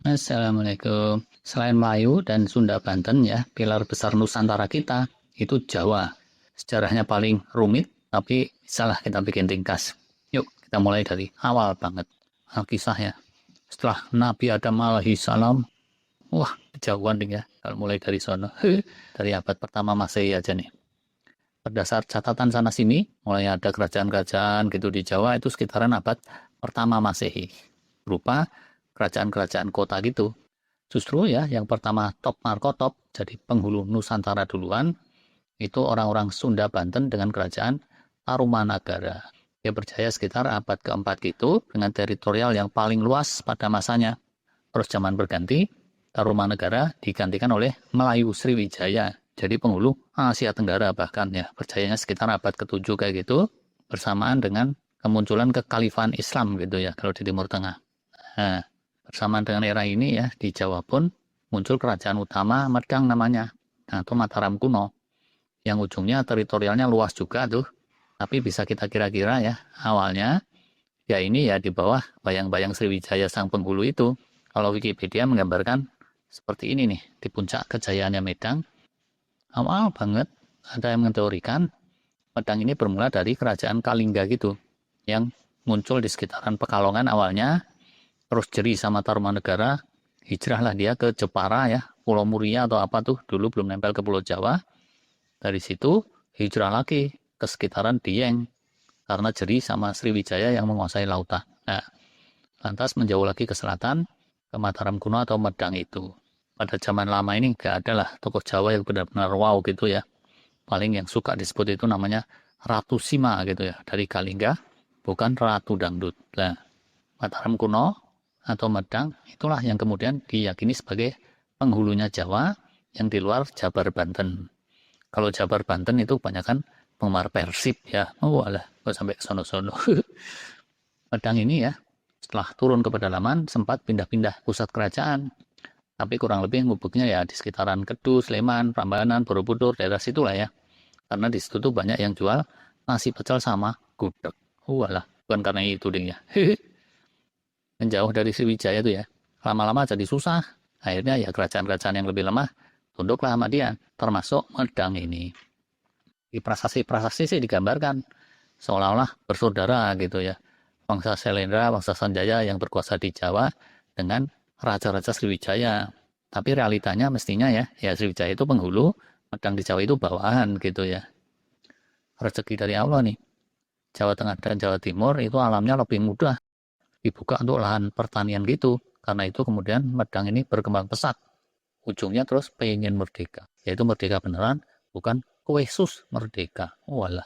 Assalamualaikum. Selain Melayu dan Sunda Banten ya, pilar besar Nusantara kita itu Jawa. Sejarahnya paling rumit, tapi salah kita bikin ringkas. Yuk, kita mulai dari awal banget. Alkisah ya. Setelah Nabi Adam alaihi salam, wah, kejauhan nih ya. Kalau mulai dari sono, dari abad pertama Masehi aja nih. Berdasar catatan sana sini, mulai ada kerajaan-kerajaan gitu di Jawa itu sekitaran abad pertama Masehi. Berupa kerajaan-kerajaan kota gitu. Justru ya yang pertama top markotop jadi penghulu Nusantara duluan itu orang-orang Sunda Banten dengan kerajaan Tarumanagara. Dia berjaya sekitar abad keempat gitu dengan teritorial yang paling luas pada masanya. Terus zaman berganti, Tarumanagara digantikan oleh Melayu Sriwijaya. Jadi penghulu Asia Tenggara bahkan ya berjayanya sekitar abad ke-7 kayak gitu bersamaan dengan kemunculan kekhalifahan Islam gitu ya kalau di Timur Tengah. Nah, bersamaan dengan era ini ya di Jawa pun muncul kerajaan utama Medang namanya, atau Mataram kuno, yang ujungnya teritorialnya luas juga tuh, tapi bisa kita kira-kira ya awalnya ya ini ya di bawah bayang-bayang Sriwijaya sang penghulu itu. Kalau Wikipedia menggambarkan seperti ini nih, di puncak kejayaannya Medang, awal banget ada yang menteorikan Medang ini bermula dari kerajaan Kalingga gitu, yang muncul di sekitaran Pekalongan awalnya. Terus Jeri sama Tarumanegara, hijrahlah dia ke Jepara ya, Pulau Muria atau apa tuh, dulu belum nempel ke Pulau Jawa. Dari situ hijrah lagi ke sekitaran Dieng, karena Jeri sama Sriwijaya yang menguasai lautan. Nah, lantas menjauh lagi ke selatan, ke Mataram kuno atau Medang itu. Pada zaman lama ini nggak ada lah tokoh Jawa yang benar-benar wow gitu ya. Paling yang suka disebut itu namanya Ratu Sima gitu ya, dari Kalingga, bukan Ratu Dangdut. Nah, Mataram kuno atau Medang itulah yang kemudian diyakini sebagai penghulunya Jawa yang di luar Jabar Banten. Kalau Jabar Banten itu kebanyakan penggemar Persib ya. Oh alah, kok sampai ke sono-sono. Medang ini ya, setelah turun ke pedalaman sempat pindah-pindah pusat kerajaan. Tapi kurang lebih ngubuknya ya di sekitaran Kedu, Sleman, Prambanan, Borobudur, daerah situlah ya. Karena di situ tuh banyak yang jual nasi pecel sama gudeg. Walah, bukan karena itu ding ya. Menjauh dari Sriwijaya itu ya, lama-lama jadi susah. Akhirnya ya kerajaan-kerajaan yang lebih lemah tunduklah sama dia, termasuk Medang ini. Di prasasti-prasasti sih digambarkan seolah-olah bersaudara gitu ya. Bangsa Selendra, bangsa Sanjaya yang berkuasa di Jawa dengan raja-raja Sriwijaya. Tapi realitanya mestinya ya Sriwijaya itu penghulu, Medang di Jawa itu bawahan gitu ya. Rezeki dari Allah nih. Jawa Tengah dan Jawa Timur itu alamnya lebih mudah dibuka untuk lahan pertanian gitu. Karena itu kemudian Medang ini berkembang pesat. Ujungnya terus pengen merdeka. Yaitu merdeka beneran, bukan kue sus merdeka. Walah,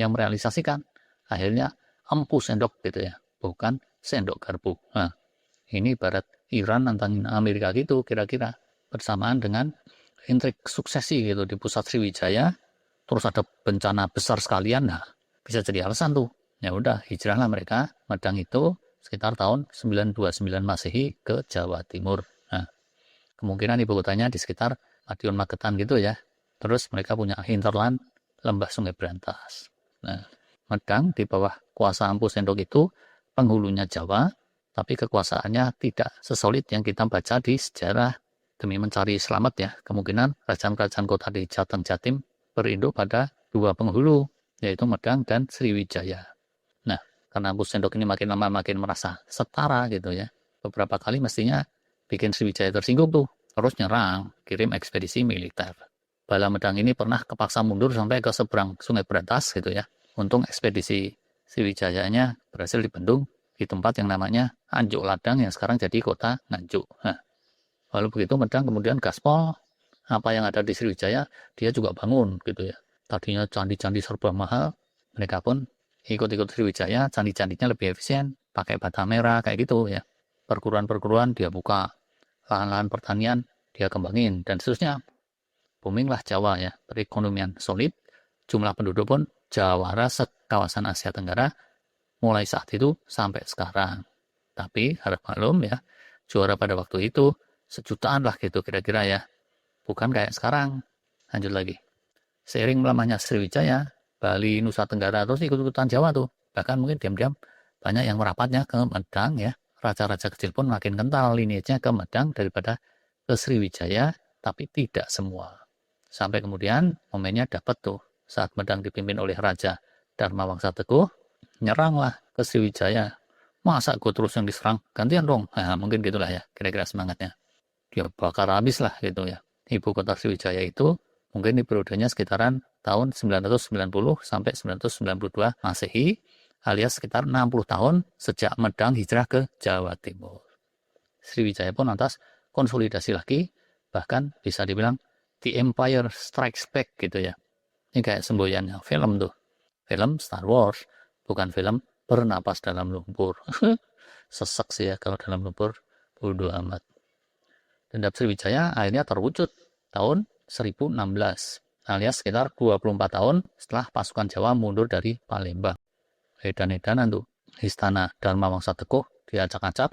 yang merealisasikan akhirnya empu sendok gitu ya, bukan sendok garpu. Nah, ini ibarat Iran nantangin Amerika gitu kira-kira. Bersamaan dengan intrik suksesi gitu di pusat Sriwijaya, terus ada bencana besar sekalian, nah bisa jadi alasan tuh. Ya udah, hijrahlah mereka Medang itu sekitar tahun 929 Masehi ke Jawa Timur. Nah, kemungkinan ibu kotanya di sekitar Madiun Magetan gitu ya. Terus mereka punya hinterland lembah Sungai Berantas. Nah, Medang di bawah kuasa Empu Sendok itu penghulunya Jawa, tapi kekuasaannya tidak sesolid yang kita baca di sejarah. Demi mencari selamat ya, kemungkinan kerajaan-kerajaan kota di Jateng Jatim berinduk pada dua penghulu, yaitu Medang dan Sriwijaya. Nah, karena Empu Sendok ini makin lama makin merasa setara gitu ya, beberapa kali mestinya bikin Sriwijaya tersinggung tuh, terus nyerang, kirim ekspedisi militer. Bala Medang ini pernah kepaksa mundur sampai ke seberang Sungai Berantas gitu ya. Untung ekspedisi Sriwijayanya berhasil dibendung di tempat yang namanya Anjuk Ladang yang sekarang jadi kota Nganjuk. Nah, lalu begitu Medang kemudian gaspol, apa yang ada di Sriwijaya dia juga bangun gitu ya. Tadinya candi-candi serba mahal, mereka pun ikut-ikut Sriwijaya, candi-candinya lebih efisien, pakai bata merah kayak gitu ya. Perguruan-perguruan dia buka, lahan-lahan pertanian dia kembangin, dan seterusnya. Boominglah Jawa ya, perekonomian solid, jumlah penduduk pun jawara sekawasan Asia Tenggara mulai saat itu sampai sekarang. Tapi harap maklum ya, juara pada waktu itu sejutaan lah gitu kira-kira ya. Bukan kayak sekarang. Lanjut lagi. Seiring melamanya Sriwijaya, Bali, Nusa Tenggara terus ikut-ikutan Jawa tuh. Bahkan mungkin diam-diam banyak yang merapatnya ke Medang ya, raja-raja kecil pun makin kental lineage-nya ke Medang daripada ke Sriwijaya, tapi tidak semua. Sampai kemudian momennya dapat tuh saat Medang dipimpin oleh Raja Dharma Wangsa Teguh, nyeranglah ke Sriwijaya. Masa gue terus yang diserang, gantian dong. Nah, mungkin gitulah ya, kira-kira semangatnya. Dia bakar habis lah gitu ya. Ibu kota Sriwijaya itu mungkin di periodenya sekitaran tahun 990 sampai 992 Masehi, alias sekitar 60 tahun sejak Medang hijrah ke Jawa Timur. Sriwijaya pun lantas konsolidasi lagi, bahkan bisa dibilang The Empire Strikes Back gitu ya. Ini kayak semboyannya film tuh. Film Star Wars, bukan film bernapas dalam lumpur. Sesek sih ya kalau dalam lumpur, bodo amat. Dendam Sriwijaya akhirnya terwujud tahun 1016, alias sekitar 24 tahun setelah pasukan Jawa mundur dari Palembang. Edan-edanan tuh, istana Dharma Wangsa Teguh diacak-acak,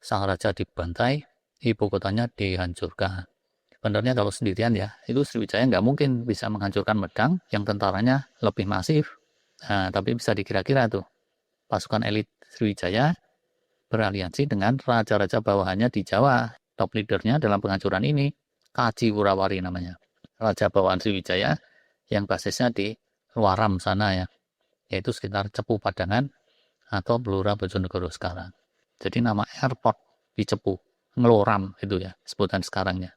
sang raja dibantai, ibu kotanya dihancurkan. Sebenarnya kalau sendirian ya, itu Sriwijaya nggak mungkin bisa menghancurkan Medang yang tentaranya lebih masif. Nah, tapi bisa dikira-kira tuh, pasukan elit Sriwijaya beraliansi dengan raja-raja bawahannya di Jawa. Top leadernya dalam penghancuran ini, Kaji Wurawari namanya. Raja bawahan Sriwijaya yang basisnya di Luaram sana ya, yaitu sekitar Cepu Padangan atau Blora Bojonegoro sekarang. Jadi nama airport di Cepu, Ngeloram itu ya, sebutan sekarangnya.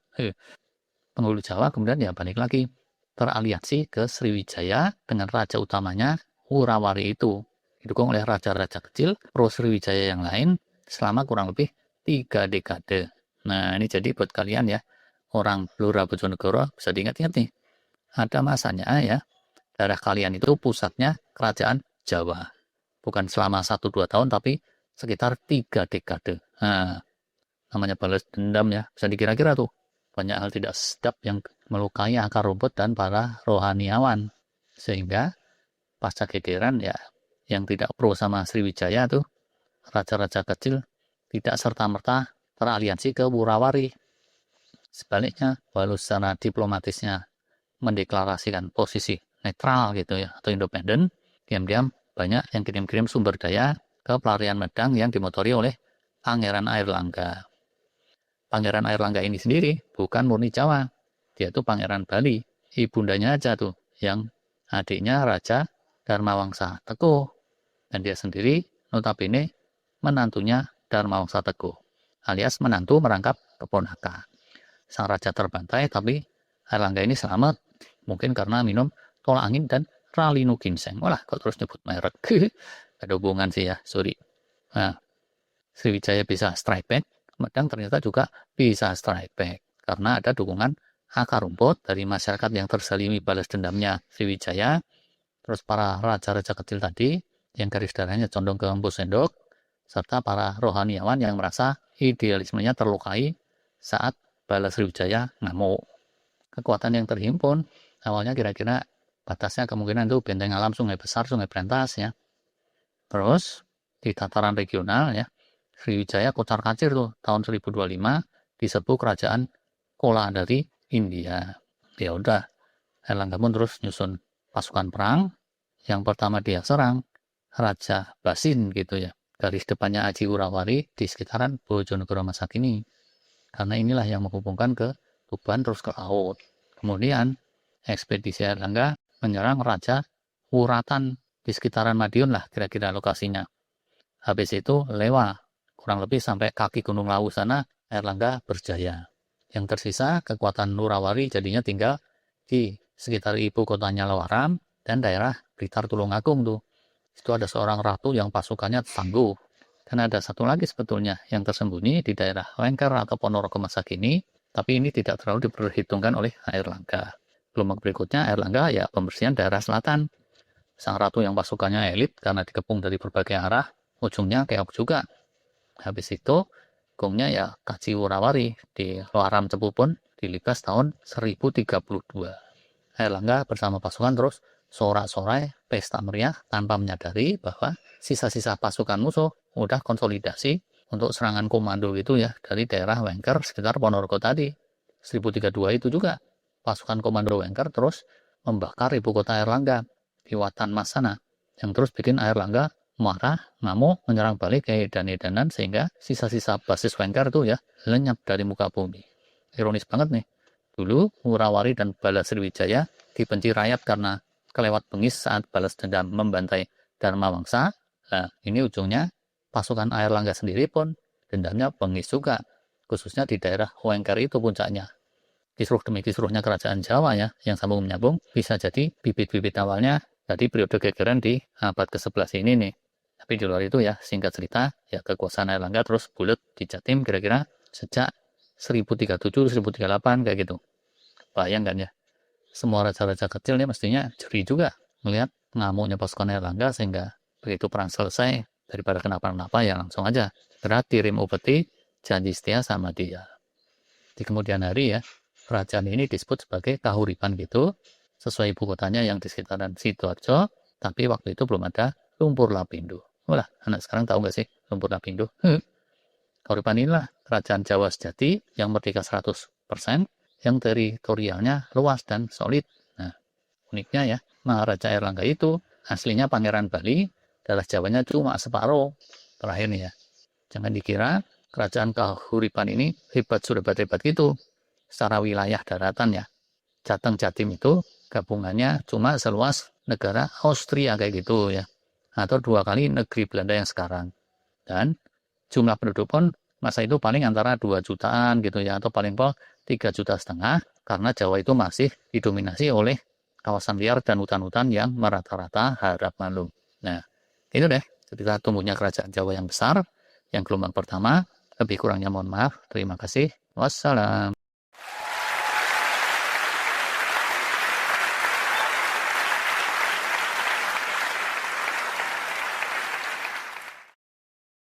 Penghulu Jawa kemudian ya balik lagi, teraliansi ke Sriwijaya dengan raja utamanya Wurawari itu. Didukung oleh raja-raja kecil pro Sriwijaya yang lain selama kurang lebih 3 dekade. Nah, ini jadi buat kalian ya, orang Blora Bojonegoro bisa diingat-ingat nih. Ada masanya ya, daerah kalian itu pusatnya kerajaan Jawa. Bukan selama 1-2 tahun, tapi sekitar 3 dekade. Nah, namanya balas dendam ya, bisa dikira-kira tuh. Banyak hal tidak sedap yang melukai akar rumput dan para rohaniawan. Sehingga pasca gegeran ya, yang tidak pro sama Sriwijaya tuh, raja-raja kecil tidak serta-merta teraliansi ke Wurawari. Sebaliknya, walau secara diplomatisnya mendeklarasikan posisi netral gitu ya, atau independen, diam-diam banyak yang kirim-kirim sumber daya ke pelarian Medang yang dimotori oleh Pangeran Airlangga. Pangeran Airlangga ini sendiri bukan murni Jawa, dia tuh Pangeran Bali, ibundanya aja tuh, yang adiknya Raja Dharma Wangsa Teguh, dan dia sendiri notabene menantunya Dharma Wangsa Teguh, alias menantu merangkap keponakan. Sang raja terbantai, tapi Airlangga ini selamat, mungkin karena minum tolak angin dan Ralino ginseng. Walah, kok terus nyebut merek. Ada hubungan sih ya, sorry. Nah, Sriwijaya bisa strike back, Medang ternyata juga bisa strike back, karena ada dukungan akar rumput dari masyarakat yang terzalimi balas dendamnya Sriwijaya, terus para raja-raja kecil tadi, yang garis darahnya condong ke Empu Sendok, serta para rohaniawan yang merasa idealismenya terlukai saat balas Sriwijaya ngamuk. Kekuatan yang terhimpun awalnya kira-kira batasnya kemungkinan itu benteng alam Sungai Besar, Sungai Berantas ya. Terus di tataran regional ya, Sriwijaya kocar-kacir tuh tahun 1025 diserbu kerajaan Kola dari India. Ya udah, Airlangga pun terus nyusun pasukan perang. Yang pertama dia serang Raja Basin gitu ya. Garis depannya Aji Wurawari di sekitaran Bojonegoro masa kini. Karena inilah yang menghubungkan ke Tuban terus ke laut. Kemudian ekspedisi Airlangga menyerang Raja Wuratan di sekitaran Madiun lah kira-kira lokasinya. Habis itu Lewa, kurang lebih sampai kaki Gunung Lawu sana Airlangga berjaya. Yang tersisa kekuatan Wurawari jadinya tinggal di sekitar ibu kotanya Lawaram dan daerah Blitar Tulungagung tuh. Itu ada seorang ratu yang pasukannya tangguh. Dan ada satu lagi sebetulnya yang tersembunyi di daerah Lengker atau Ponorogo masa kini, tapi ini tidak terlalu diperhitungkan oleh Airlangga. Gelombang berikutnya Airlangga ya pembersihan daerah selatan. Sang ratu yang pasukannya elit karena dikepung dari berbagai arah, ujungnya keok juga. Habis itu, gongnya ya Kaji Wurawari di Luaram Cepu pun dilibas tahun 1032. Airlangga bersama pasukan terus sorak-sorai pesta meriah tanpa menyadari bahwa sisa-sisa pasukan musuh udah konsolidasi untuk serangan komando gitu ya dari daerah Wengker sekitar Ponorogo tadi. 1032 itu juga pasukan komando Wengker terus membakar ibu kota Airlangga di Watan Mas sana, yang terus bikin Airlangga marah, ngamuk, menyerang balik ke edan-edanan sehingga sisa-sisa basis Wengker itu ya lenyap dari muka bumi. Ironis banget nih. Dulu Murawari dan Bala Sriwijaya dibenci rakyat karena kelewat bengis saat balas dendam membantai Dharma Wangsa. Nah, ini ujungnya pasukan Airlangga sendiri pun dendamnya bengis juga, khususnya di daerah Wengker itu puncaknya. Kisruh demi kisruhnya kerajaan Jawa ya, yang sambung menyambung, bisa jadi bibit-bibit awalnya dari periode gegeran di abad ke-11 ini nih. Tapi di luar itu ya, singkat cerita, ya kekuasaan Airlangga terus bulat di Jatim kira-kira sejak 1037-1038 kayak gitu. Bayangkan ya, semua raja-raja kecil nih mestinya jeri juga melihat ngamuknya pasukan Airlangga sehingga begitu perang selesai, daripada kenapa-napa ya langsung aja berat kirim upeti janji setia sama dia. Di kemudian hari ya, kerajaan ini disebut sebagai Kahuripan gitu, sesuai ibu kotanya yang di sekitaran Sidoarjo, tapi waktu itu belum ada lumpur lapindo. Wah, anak sekarang tahu nggak sih lumpur lapindo? Kahuripan inilah kerajaan Jawa sejati yang merdeka 100%, yang teritorialnya luas dan solid. Nah, uniknya ya, Maharaja Airlangga itu aslinya Pangeran Bali, darah Jawanya cuma separuh. Terakhir nih ya, jangan dikira kerajaan Kahuripan ini hebat sudah hebat gitu. Secara wilayah daratan ya, Jateng Jatim itu gabungannya cuma seluas negara Austria kayak gitu ya, atau 2 kali negeri Belanda yang sekarang. Dan jumlah penduduk pun masa itu paling antara 2 jutaan gitu ya, atau paling pol 3,5 juta, karena Jawa itu masih didominasi oleh kawasan liar dan hutan-hutan yang merata-rata harap malum. Nah, itu deh cerita tumbuhnya kerajaan Jawa yang besar, yang gelombang pertama. Lebih kurangnya mohon maaf. Terima kasih. Wassalam.